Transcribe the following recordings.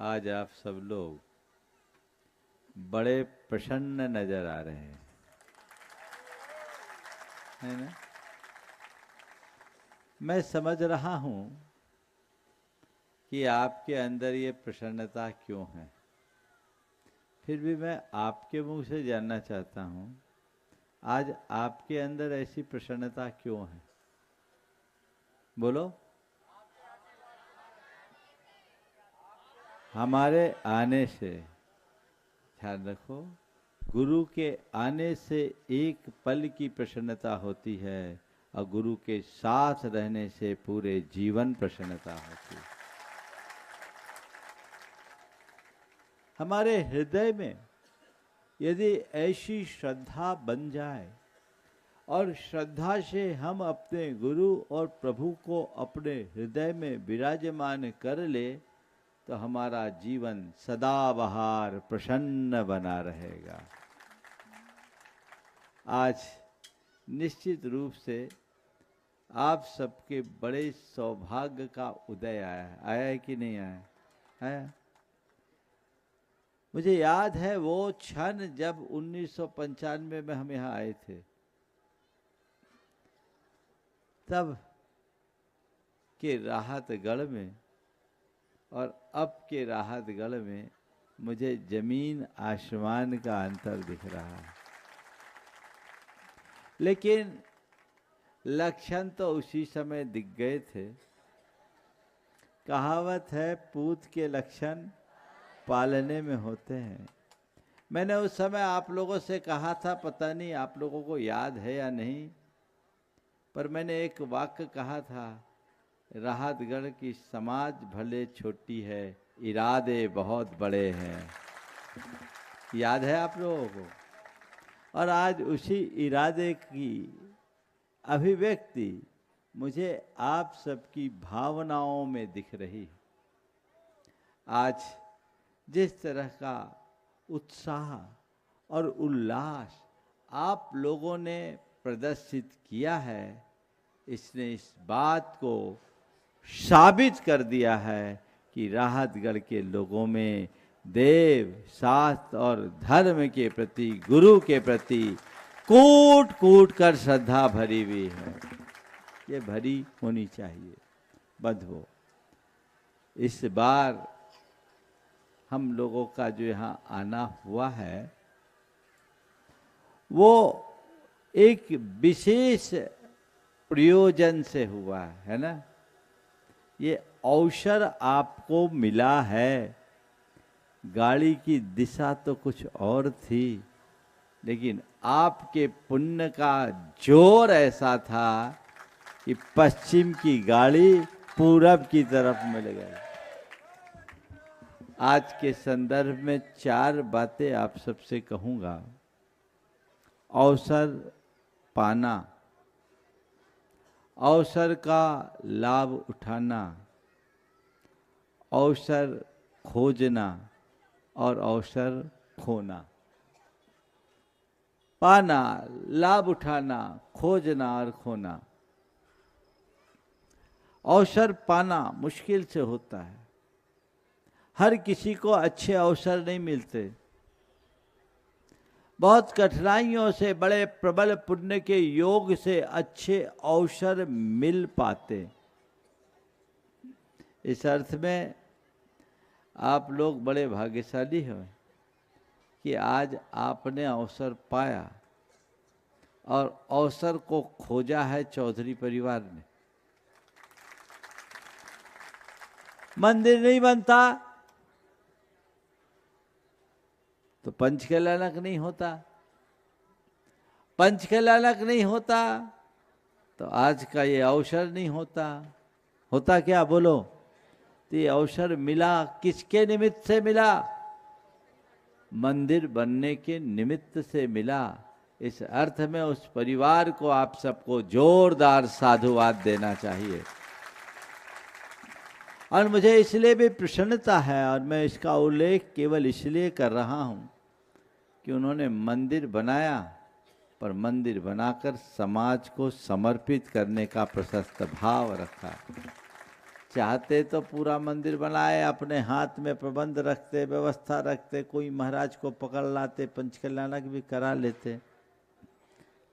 आज आप सब लोग बड़े प्रसन्न नजर आ रहे हैं, है ना। मैं समझ रहा हूं कि आपके अंदर ये प्रसन्नता क्यों है। फिर भी मैं आपके मुंह से जानना चाहता हूं, आज आपके अंदर ऐसी प्रसन्नता क्यों है? बोलो। हमारे आने से, ध्यान रखो, गुरु के आने से एक पल की प्रसन्नता होती है और गुरु के साथ रहने से पूरे जीवन प्रसन्नता होती है। हमारे हृदय में यदि ऐसी श्रद्धा बन जाए और श्रद्धा से हम अपने गुरु और प्रभु को अपने हृदय में विराजमान कर ले, तो हमारा जीवन सदाबहार प्रसन्न बना रहेगा। आज निश्चित रूप से आप सबके बड़े सौभाग्य का उदय आया है। आया है कि नहीं आया है? मुझे याद है वो क्षण जब 1995 में हम यहाँ आए थे, तब के राहतगढ़ में और अब के राहतगढ़ में मुझे जमीन आसमान का अंतर दिख रहा है। लेकिन लक्षण तो उसी समय दिख गए थे। कहावत है, पूत के लक्षण पालने में होते हैं। मैंने उस समय आप लोगों से कहा था, पता नहीं आप लोगों को याद है या नहीं, पर मैंने एक वाक्य कहा था, राहतगढ़ की समाज भले छोटी है, इरादे बहुत बड़े हैं। याद है आप लोगों को? और आज उसी इरादे की अभिव्यक्ति मुझे आप सबकी भावनाओं में दिख रही। आज जिस तरह का उत्साह और उल्लास आप लोगों ने प्रदर्शित किया है, इसने इस बात को साबित कर दिया है कि राहतगढ़ के लोगों में देव, शास्त्र और धर्म के प्रति, गुरु के प्रति कूट कूट कर श्रद्धा भरी हुई है। ये भरी होनी चाहिए, बंधुओं। इस बार हम लोगों का जो यहाँ आना हुआ है, वो एक विशेष प्रयोजन से हुआ है ना। ये अवसर आपको मिला है। गाड़ी की दिशा तो कुछ और थी, लेकिन आपके पुण्य का जोर ऐसा था कि पश्चिम की गाड़ी पूरब की तरफ मिल गई। आज के संदर्भ में 4 बातें आप सबसे कहूंगा। अवसर पाना, अवसर का लाभ उठाना, अवसर खोजना और अवसर खोना। पाना, लाभ उठाना, खोजना और खोना। अवसर पाना मुश्किल से होता है। हर किसी को अच्छे अवसर नहीं मिलते। बहुत कठिनाइयों से, बड़े प्रबल पुण्य के योग से अच्छे अवसर मिल पाते। इस अर्थ में आप लोग बड़े भाग्यशाली हैं कि आज आपने अवसर पाया और अवसर को खोजा है चौधरी परिवार ने। मंदिर नहीं बनता तो पंचकल्याणक नहीं होता, पंचकल्याणक नहीं होता तो आज का ये अवसर नहीं होता। होता क्या, बोलो? तो ये अवसर मिला किसके निमित्त से मिला? मंदिर बनने के निमित्त से मिला। इस अर्थ में उस परिवार को आप सबको जोरदार साधुवाद देना चाहिए। और मुझे इसलिए भी प्रसन्नता है, और मैं इसका उल्लेख केवल इसलिए कर रहा हूं कि उन्होंने मंदिर बनाया, पर मंदिर बनाकर समाज को समर्पित करने का प्रशस्त भाव रखा। चाहते तो पूरा मंदिर बनाए, अपने हाथ में प्रबंध रखते, व्यवस्था रखते, कोई महाराज को पकड़ लाते, पंचकल्याणक भी करा लेते।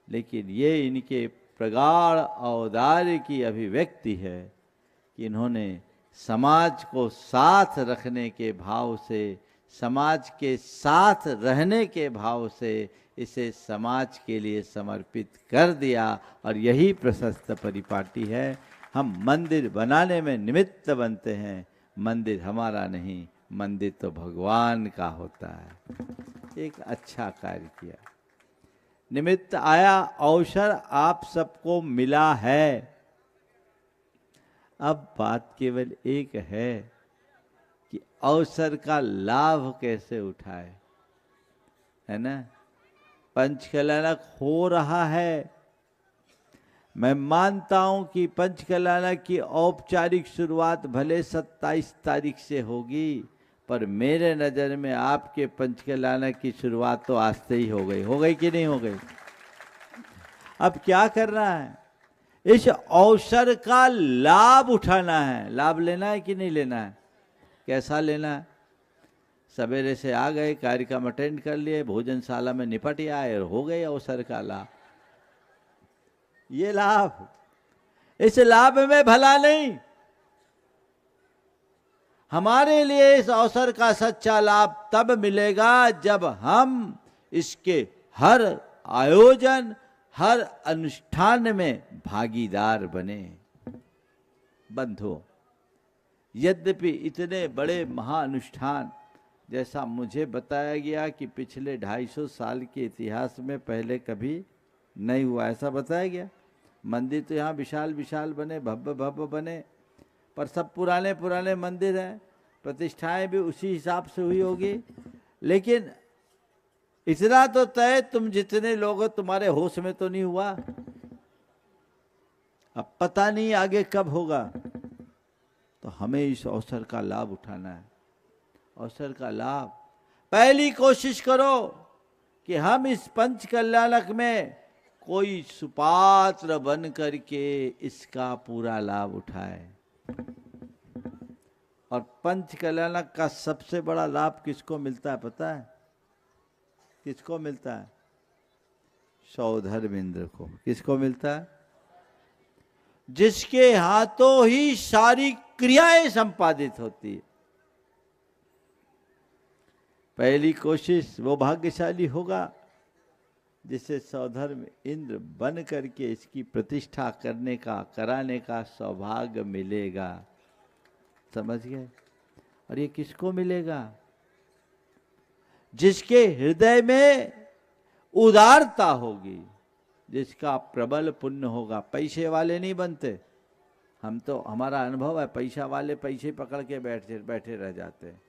लेकिन ये इनके प्रगाढ़ औदार्य की अभिव्यक्ति है कि इन्होंने समाज को साथ रखने के भाव से, समाज के साथ रहने के भाव से इसे समाज के लिए समर्पित कर दिया। और यही प्रशस्त परिपाटी है। हम मंदिर बनाने में निमित्त बनते हैं, मंदिर हमारा नहीं, मंदिर तो भगवान का होता है। एक अच्छा कार्य किया, निमित्त आया, अवसर आप सबको मिला है। अब बात केवल एक है कि अवसर का लाभ कैसे उठाए, है ना। पंचकल्याणक हो रहा है। मैं मानता हूं कि पंचकल्याणक की औपचारिक शुरुआत भले 27 तारीख से होगी, पर मेरे नज़र में आपके पंचकल्याणक की शुरुआत तो आज से ही हो गई कि नहीं हो गई। अब क्या करना है, इस अवसर का लाभ उठाना है। लाभ लेना है कि नहीं लेना है, कैसा लेना है। सवेरे से आ गए, कार्यक्रम अटेंड कर लिए, भोजनशाला में निपट आए, हो गए अवसर का लाभ। ये लाभ, इस लाभ में भला नहीं। हमारे लिए इस अवसर का सच्चा लाभ तब मिलेगा जब हम इसके हर आयोजन, हर अनुष्ठान में भागीदार बने। बंधुओं, यद्यपि इतने बड़े महाअनुष्ठान, जैसा मुझे बताया गया कि पिछले 250 साल के इतिहास में पहले कभी नहीं हुआ, ऐसा बताया गया। मंदिर तो यहाँ विशाल विशाल बने, भव्य भव्य बने, पर सब पुराने पुराने मंदिर हैं, प्रतिष्ठाएं भी उसी हिसाब से हुई होगी। लेकिन इतना तो तय, तुम जितने लोग हो तुम्हारे होश में तो नहीं हुआ। अब पता नहीं आगे कब होगा, तो हमें इस अवसर का लाभ उठाना है। अवसर का लाभ, पहली कोशिश करो कि हम इस पंचकल्याणक में कोई सुपात्र बन करके इसका पूरा लाभ उठाए। और पंचकल्याणक का सबसे बड़ा लाभ किसको मिलता है पता है? किसको मिलता है? सौधर्मेंद्र को। किसको मिलता है? जिसके हाथों ही सारी क्रियाएं संपादित होती है। पहली कोशिश वो भाग्यशाली होगा जिसे सौधर्म इंद्र बन करके इसकी प्रतिष्ठा करने का, कराने का सौभाग्य मिलेगा। समझ गए? और ये किसको मिलेगा? जिसके हृदय में उदारता होगी, जिसका प्रबल पुण्य होगा। पैसे वाले नहीं बनते हम, तो हमारा अनुभव है, पैसा वाले पैसे पकड़ के बैठे रह जाते हैं।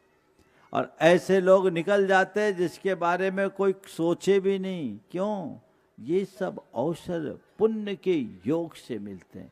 और ऐसे लोग निकल जाते हैं जिसके बारे में कोई सोचे भी नहीं। क्यों? ये सब अवसर पुण्य के योग से मिलते हैं।